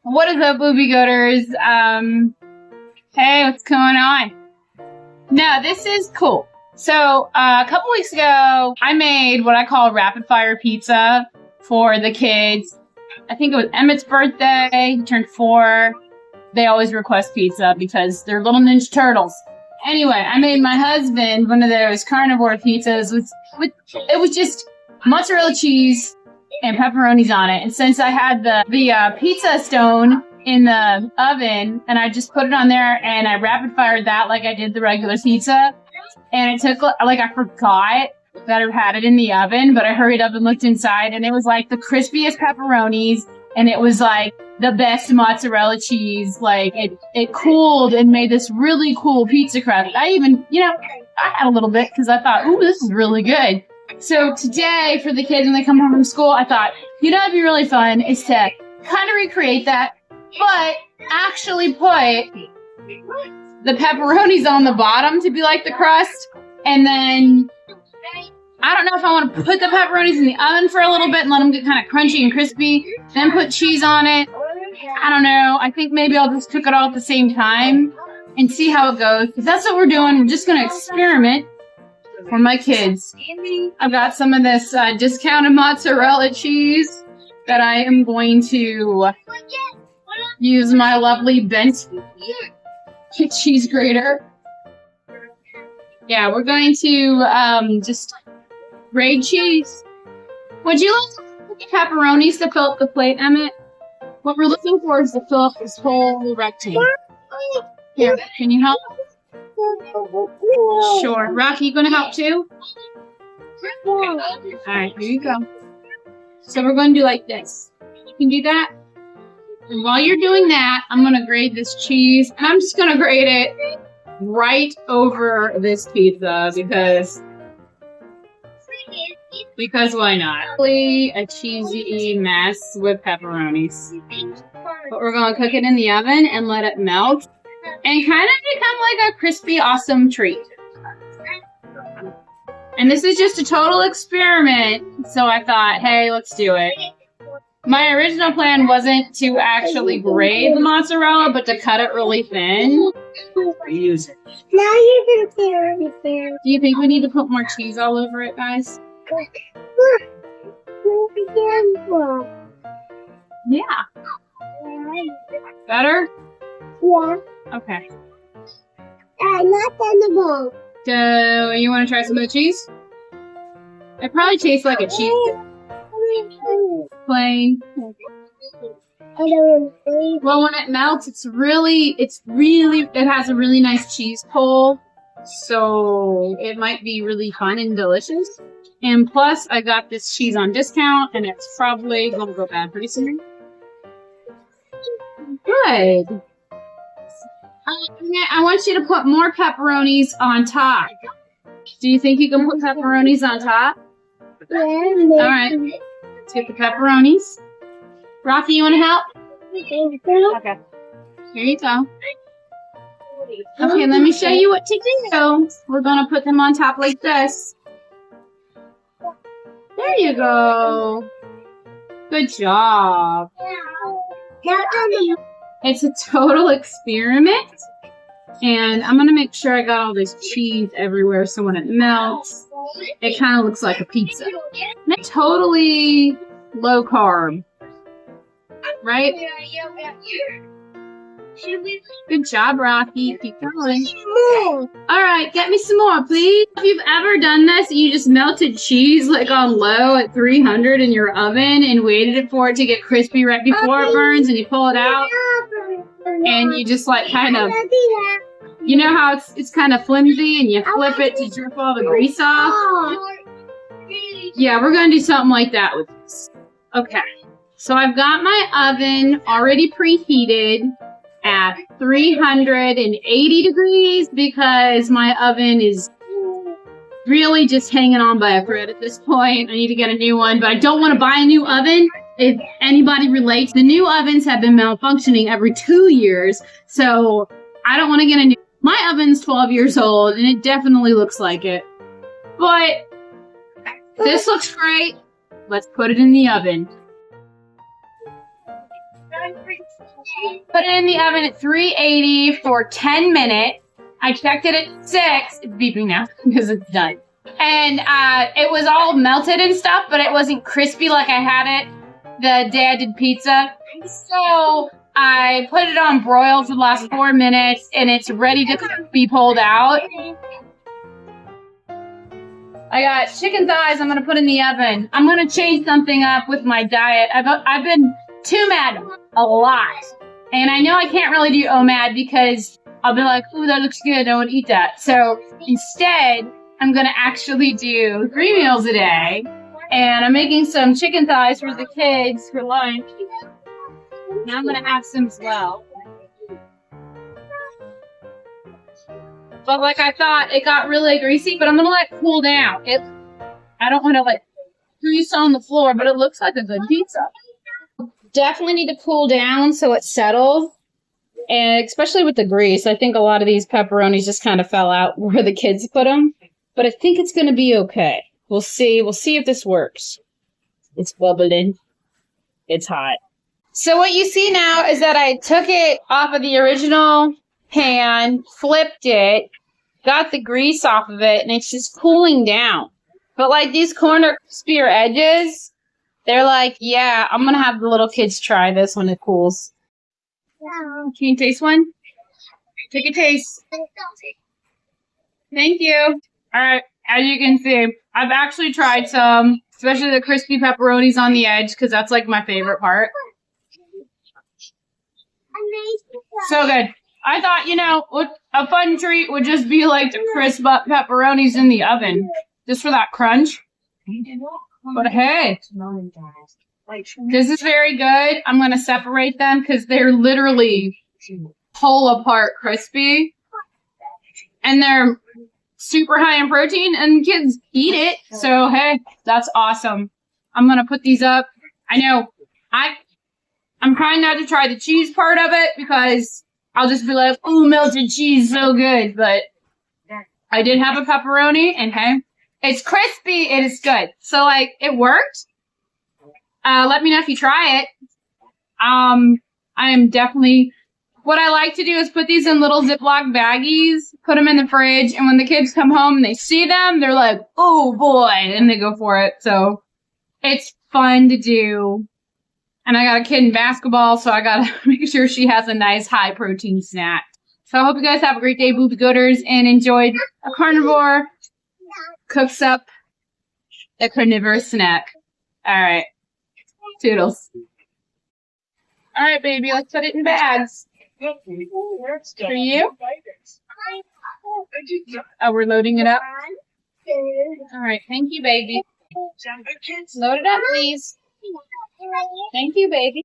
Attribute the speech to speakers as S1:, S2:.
S1: What is up, Boobie Goaters? Hey, what's going on? No, this is cool. So, a couple weeks ago, I made what I call rapid fire pizza for the kids. I think it was Emmett's birthday. He turned 4. They always request pizza because they're little Ninja Turtles. Anyway, I made my husband one of those carnivore pizzas it was just mozzarella cheese and pepperonis on it. And since I had the pizza stone in the oven, and I just put it on there and I rapid fired that like I did the regular pizza. And it took, like, I forgot that I had it in the oven, but I hurried up and looked inside, and it was like the crispiest pepperonis, and it was like the best mozzarella cheese. Like, it cooled and made this really cool pizza crust. I even, I had a little bit because I thought, ooh, this is really good. So today, for the kids when they come home from school, I thought, it'd be really fun is to kind of recreate that, but actually put the pepperonis on the bottom to be like the crust. And then, I don't know if I want to put the pepperonis in the oven for a little bit and let them get kind of crunchy and crispy, then put cheese on it. I don't know. I think maybe I'll just cook it all at the same time and see how it goes. Because that's what we're doing. We're just going to experiment for my kids. I've got some of this discounted mozzarella cheese that I am going to use my lovely bent cheese grater. Yeah, we're going to just grate cheese. Would you like pepperonis to fill up the plate, Emmett? What we're looking for is to fill up this whole rectangle. Here, can you help? Sure. Rocky, you gonna help too? Okay. Alright, here you go. So we're going to do like this. You can do that. And while you're doing that, I'm going to grate this cheese. And I'm just going to grate it right over this pizza because why not? Really a cheesy mess with pepperonis. But we're going to cook it in the oven and let it melt and kind of become like a crispy, awesome treat. And this is just a total experiment. So I thought, hey, let's do it. My original plan wasn't to actually grate the mozzarella, but to cut it really thin.
S2: Use it. Now you can do it.
S1: Do you think we need to put more cheese all over it, guys? Yeah. Better?
S2: Yeah.
S1: Okay.
S2: Not edible.
S1: So, you want to try some of the cheese? It probably tastes like a cheese. Plain. Well, when it melts, it has a really nice cheese pull, so it might be really fun and delicious. And plus, I got this cheese on discount, and it's probably gonna go bad pretty soon. Good. I want you to put more pepperonis on top. Do you think you can put pepperonis on top?
S2: Yeah.
S1: All right. Let's get the pepperonis. Rocky, you want to help? Okay. Here you go. Okay, let me show you what to do. We're going to put them on top like this. There you go. Good job. It's a total experiment. And I'm going to make sure I got all this cheese everywhere so when it melts, it kind of looks like a pizza. And it's totally low carb. Right? Good job, Rocky. Keep going. Alright, get me some more, please. If you've ever done this, you just melted cheese like on low at 300 in your oven and waited for it to get crispy right before it burns and you pull it out and you just like kind of, you know how it's kind of flimsy and you flip it to drip all the grease off? Yeah, we're going to do something like that with this. Okay. So I've got my oven already preheated at 380 degrees because my oven is really just hanging on by a thread at this point. I need to get a new one, but I don't want to buy a new oven. If anybody relates, the new ovens have been malfunctioning every 2 years, so I don't want to get a new. My oven's 12 years old, and it definitely looks like it. But this looks great. Let's put it in the oven. Put it in the oven at 380 for 10 minutes. I checked it at 6. It's beeping now because it's done. And it was all melted and stuff, but it wasn't crispy like I had it the day I did pizza. So I put it on broil for the last 4 minutes, and it's ready to be pulled out. I got chicken thighs I'm going to put in the oven. I'm going to change something up with my diet. I've been too mad a lot. And I know I can't really do OMAD because I'll be like, ooh, that looks good. I would eat that. So instead, I'm going to actually do 3 meals a day. And I'm making some chicken thighs for the kids for lunch. And I'm going to have some as well. But like I thought, it got really greasy, but I'm going to let it cool down. I don't want to like grease on the floor, but it looks like a good pizza. Definitely need to cool down so it settles. And especially with the grease, I think a lot of these pepperonis just kind of fell out where the kids put them. But I think it's going to be okay. We'll see. We'll see if this works. It's bubbling. It's hot. So what you see now is that I took it off of the original pan, flipped it, got the grease off of it, and it's just cooling down. But like these corner spear edges, they're like, yeah, I'm going to have the little kids try this when it cools. Can you taste one? Take a taste. Thank you. All right. As you can see, I've actually tried some, especially the crispy pepperonis on the edge, because that's like my favorite part. So good. I thought, you know, a fun treat would just be like to crisp up pepperonis in the oven, just for that crunch. But hey, this is very good. I'm going to separate them because they're literally pull apart crispy. And they're super high in protein and kids eat it. So, hey, that's awesome. I'm going to put these up. I know I'm trying not to try the cheese part of it because I'll just be like, ooh, melted cheese, so good. But I did have a pepperoni and hey, it's crispy. It is good. So, like, it worked. Let me know if you try it. I am definitely... What I like to do is put these in little Ziploc baggies, put them in the fridge, and when the kids come home and they see them, they're like, oh boy, and they go for it. So it's fun to do. And I got a kid in basketball, so I got to make sure she has a nice high protein snack. So I hope you guys have a great day, Boobie Goaters, and enjoyed a carnivore cooks up a carnivore snack. All right. Toodles. All right, baby, let's put it in bags. For you? Oh, we're loading it up? All right, thank you, baby. Load it up, please. Thank you, baby.